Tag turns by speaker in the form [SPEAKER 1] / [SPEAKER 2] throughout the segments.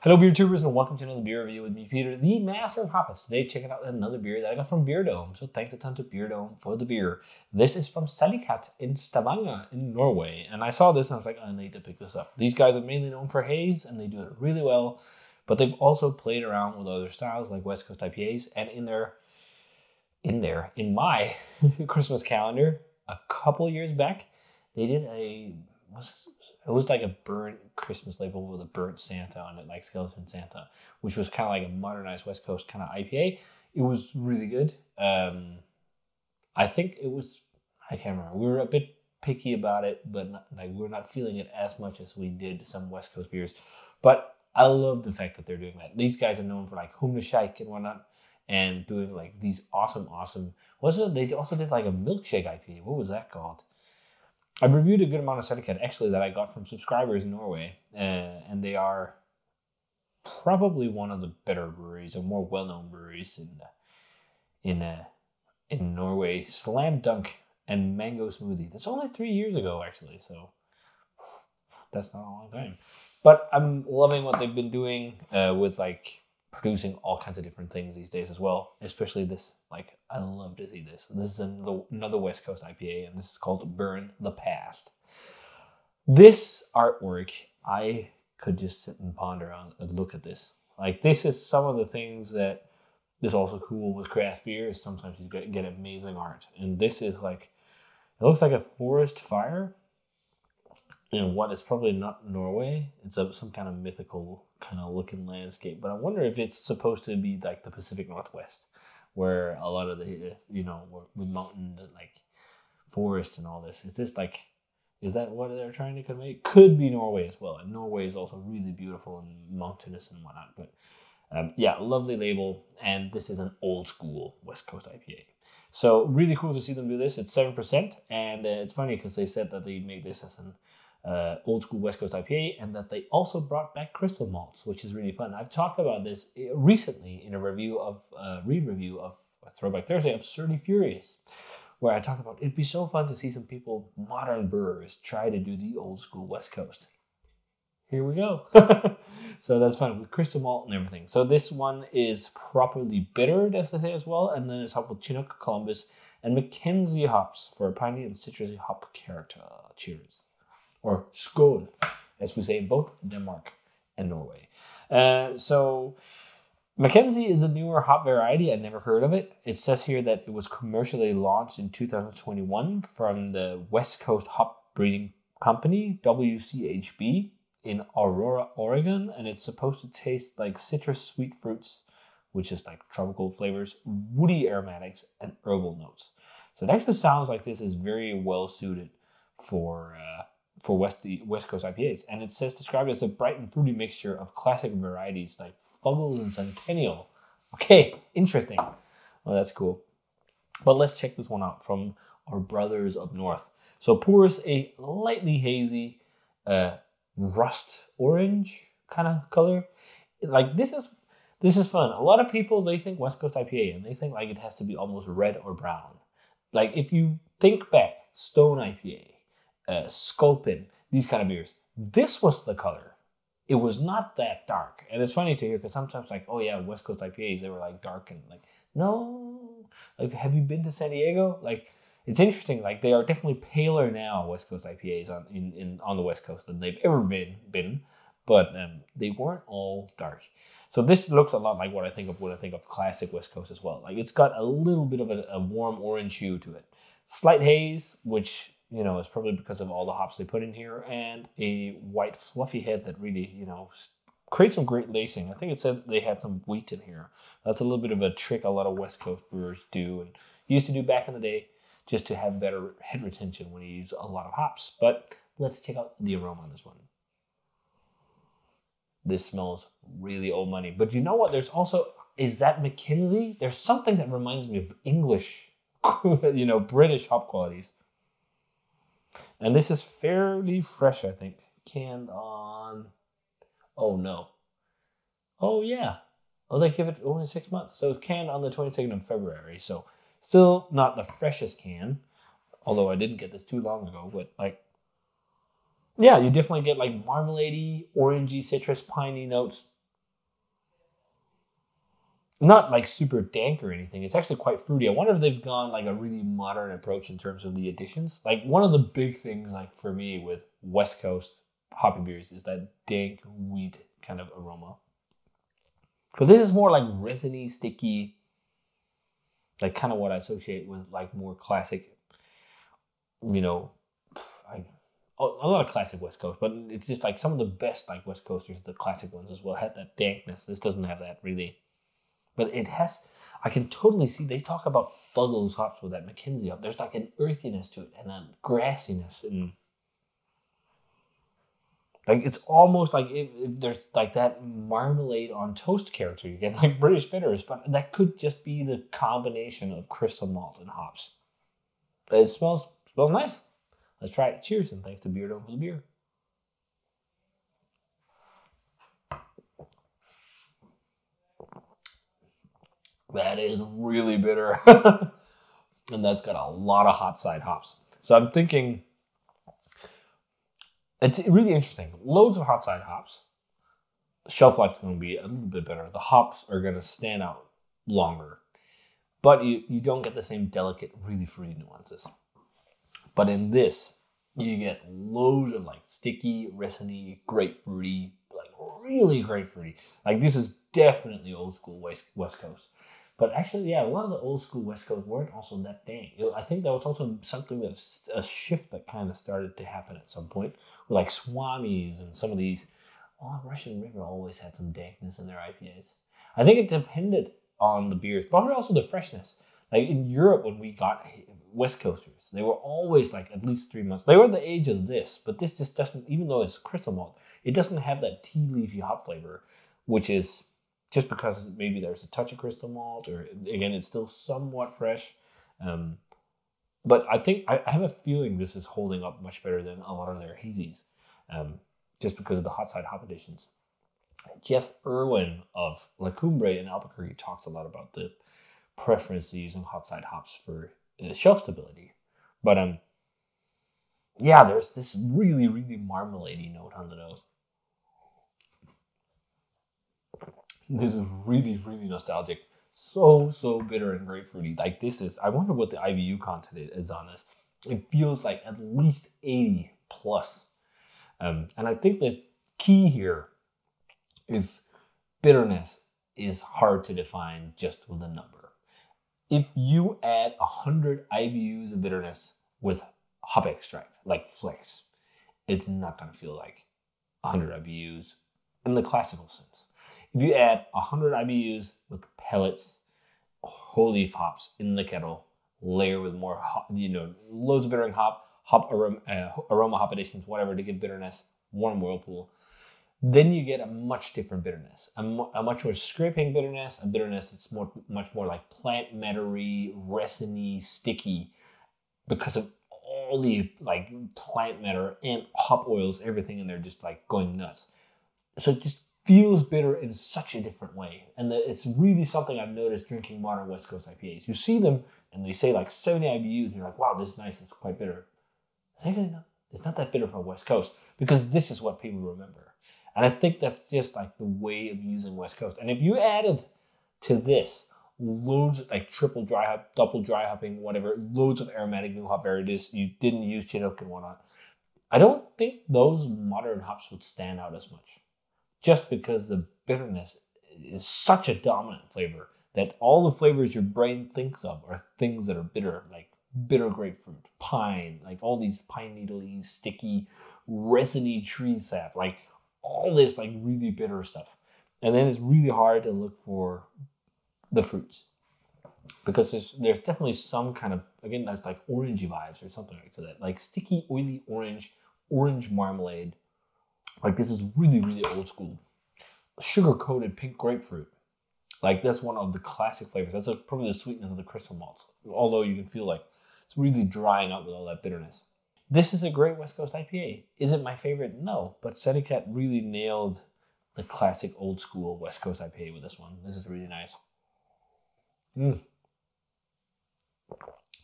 [SPEAKER 1] Hello beer tubers and welcome to another beer review with me, Peter, the master of hoppers. Today checking out another beer that I got from Beer Dome. So thanks a ton to Beer Dome for the beer. This is from Salikatt in Stavanger in Norway. And I saw this and I was like, I need to pick this up. These guys are mainly known for haze and they do it really well. But they've also played around with other styles like West Coast IPAs. And in my Christmas calendar, a couple years back, they did it was like a burnt Christmas label with a burnt Santa on it, like Skeleton Santa, which was kind of like a modernized West Coast kind of IPA. It was really good. I think it was, I can't remember. We were a bit picky about it, but we're not feeling it as much as we did some West Coast beers. But I love the fact that they're doing that. These guys are known for like Humleshike and whatnot, and doing like these awesome. They also did like a milkshake IPA. What was that called? I reviewed a good amount of Salikatt actually that I got from subscribers in Norway, and they are probably one of the better breweries or more well-known breweries in Norway. Slam Dunk and Mango Smoothie. That's only 3 years ago actually, so that's not a long time. But I'm loving what they've been doing with like producing all kinds of different things these days as well, especially this. Like, I love to see this. This is another West Coast IPA, and this is called Burn the Past. This artwork, I could just sit and ponder on and look at this. Like, this is some of the things that is also cool with craft beer, is sometimes you get amazing art. And this is like, it looks like a forest fire in what is probably not Norway. It's some kind of mythical kind of looking landscape, but I wonder if it's supposed to be like the Pacific Northwest, where a lot of the, with mountains and like forest and all this. Is that what they're trying to convey? Could be Norway as well. And Norway is also really beautiful and mountainous and whatnot. But yeah, lovely label. And this is an old school West Coast IPA. So really cool to see them do this. It's 7%. And it's funny because they said that they made this as an old school West Coast IPA, and that they also brought back crystal malts, which is really fun. I've talked about this recently in a re-review of Throwback Thursday of Surly Furious, where I talked about it'd be so fun to see some people, modern brewers, try to do the old school West Coast. Here we go. So that's fun with crystal malt and everything. So this one is properly bittered, as they say as well, and then it's hopped with Chinook, Columbus, and Mackenzie hops for a piney and citrusy hop character. Cheers. Or skål, as we say in both Denmark and Norway. So Mackenzie is a newer hop variety. I never heard of it. It says here that it was commercially launched in 2021 from the West Coast Hop Breeding Company, WCHB, in Aurora, Oregon. And it's supposed to taste like citrus sweet fruits, which is like tropical flavors, woody aromatics, and herbal notes. So it actually sounds like this is very well suited for West Coast IPAs. And it says described as a bright and fruity mixture of classic varieties like Fuggles and Centennial. Okay, interesting. Well, that's cool. But let's check this one out from our brothers up north. So pours a lightly hazy rust orange kind of color. Like, this is fun. A lot of people, they think West Coast IPA and they think like it has to be almost red or brown. Like, if you think back, Stone IPA, Sculpin, these kind of beers, this was the color. It was not that dark. And it's funny to hear because sometimes like, oh yeah, West Coast IPAs, they were like dark and like, no. Like, have you been to San Diego? Like, it's interesting. Like, they are definitely paler now, West Coast IPAs on the West Coast than they've ever been. But they weren't all dark. So this looks a lot like what I think of when I think of classic West Coast as well. Like, it's got a little bit of a warm orange hue to it. Slight haze, which, it's probably because of all the hops they put in here, and a white fluffy head that really, creates some great lacing. I think it said they had some wheat in here. That's a little bit of a trick a lot of West Coast brewers do and used to do back in the day just to have better head retention when you use a lot of hops. But let's check out the aroma on this one. This smells really old money. But you know what? There's also, is that Mackenzie? There's something that reminds me of English, British hop qualities. And this is fairly fresh, I think. Canned on, oh no. Oh yeah. Oh, they give it only 6 months. So it's canned on the 22nd of February. So still not the freshest can. Although I didn't get this too long ago. But like, yeah, you definitely get like marmalade-y, orangey, citrus, piney notes. not like super dank or anything. It's actually quite fruity. I wonder if they've gone like a really modern approach in terms of the additions. Like one of the big things, like for me with West Coast hoppy beers, is that dank wheat kind of aroma. But this is more like resiny, sticky, like kind of what I associate with like more classic, you know, a lot of classic West Coast, but it's just like some of the best like West Coasters, the classic ones as well, had that dankness. This doesn't have that really. But it has, I can totally see, they talk about Fuggles hops with that Mackenzie hop. There's like an earthiness to it and a grassiness. And like, it's almost like if there's like that marmalade on toast character. You get like British bitters, but that could just be the combination of crystal malt and hops. But it smells nice. Let's try it. Cheers, and thanks to Beardo for the beer. That is really bitter. And that's got a lot of hot side hops. So I'm thinking, it's really interesting. Loads of hot side hops. Shelf life is going to be a little bit better. The hops are going to stand out longer. But you don't get the same delicate, really fruity nuances. But in this, you get loads of like sticky, resiny, grapefruity, like really grapefruity. Like this is definitely old school West Coast. But actually, yeah, a lot of the old school West Coast weren't also that dank. I think that was also something that's a shift that kind of started to happen at some point. With like Swamis and some of these. Oh, Russian River always had some dankness in their IPAs. I think it depended on the beers, but also the freshness. Like in Europe, when we got West Coasters, they were always like at least 3 months. They were the age of this, but this just doesn't, even though it's crystal malt, it doesn't have that tea leafy hop flavor, which is just because maybe there's a touch of crystal malt, or again, it's still somewhat fresh. But I think, I have a feeling this is holding up much better than a lot of their hazies, just because of the hot side hop additions. Jeff Irwin of La Cumbre in Albuquerque talks a lot about the preference to using hot side hops for shelf stability. But yeah, there's this really, really marmalade-y note on the nose. This is really, really nostalgic. So bitter and grapefruity. Like this is, I wonder what the IBU content is on this. It feels like at least 80 plus. And I think the key here is bitterness is hard to define just with a number. If you add 100 IBUs of bitterness with hop extract, like Flex, it's not going to feel like 100 IBUs in the classical sense. If you add 100 IBUs with pellets, whole leaf hops in the kettle, layer with more, loads of bittering hop aroma hop additions, whatever, to give bitterness, warm whirlpool, then you get a much different bitterness, a much more scraping bitterness, a bitterness that's much more like plant mattery, resiny, sticky, because of all the like plant matter and hop oils, everything in there just like going nuts. So it just feels bitter in such a different way. And it's really something I've noticed drinking modern West Coast IPAs. You see them and they say like 70 IBUs and you're like, wow, this is nice, it's quite bitter. It's not that bitter for West Coast, because this is what people remember. And I think that's just like the way of using West Coast. And if you added to this loads of like triple dry hop, double dry hopping, whatever, loads of aromatic new hop varieties, you didn't use Chinook and whatnot, I don't think those modern hops would stand out as much. Just because the bitterness is such a dominant flavor that all the flavors your brain thinks of are things that are bitter, like bitter grapefruit, pine, like all these pine needle-y, sticky, resiny tree sap, like all this like really bitter stuff. And then it's really hard to look for the fruits, because there's definitely some kind of, again, that's like orangey vibes or something like that, like sticky, oily orange marmalade. Like this is really, really old school. Sugar-coated pink grapefruit. Like that's one of the classic flavors. That's probably the sweetness of the crystal malts. Although you can feel like it's really drying up with all that bitterness. This is a great West Coast IPA. Is it my favorite? No. But Salikatt really nailed the classic old school West Coast IPA with this one. This is really nice.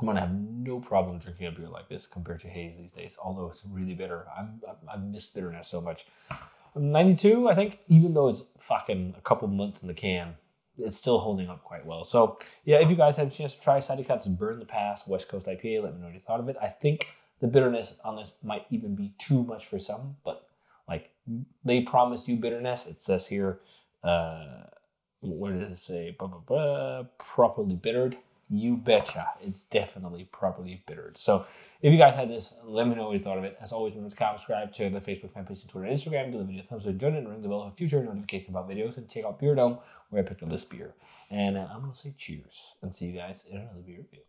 [SPEAKER 1] I'm gonna have no problem drinking a beer like this compared to haze these days, although it's really bitter. I miss bitterness so much. 92, I think, even though it's fucking a couple months in the can, it's still holding up quite well. So yeah, if you guys had a chance to try Salikatt's Burn the Past West Coast IPA, let me know what you thought of it. I think the bitterness on this might even be too much for some, but like they promised you bitterness. It says here, what does it say? Properly bittered. You betcha. It's definitely properly bittered. So if you guys had this, let me know what you thought of it. As always, remember to comment, subscribe, check out the Facebook fan page, and Twitter, and Instagram. Give the video a thumbs up, join it, and ring the bell for future notifications about videos. And check out Beer Dome, where I picked up this beer. And I'm going to say cheers and see you guys in another beer review.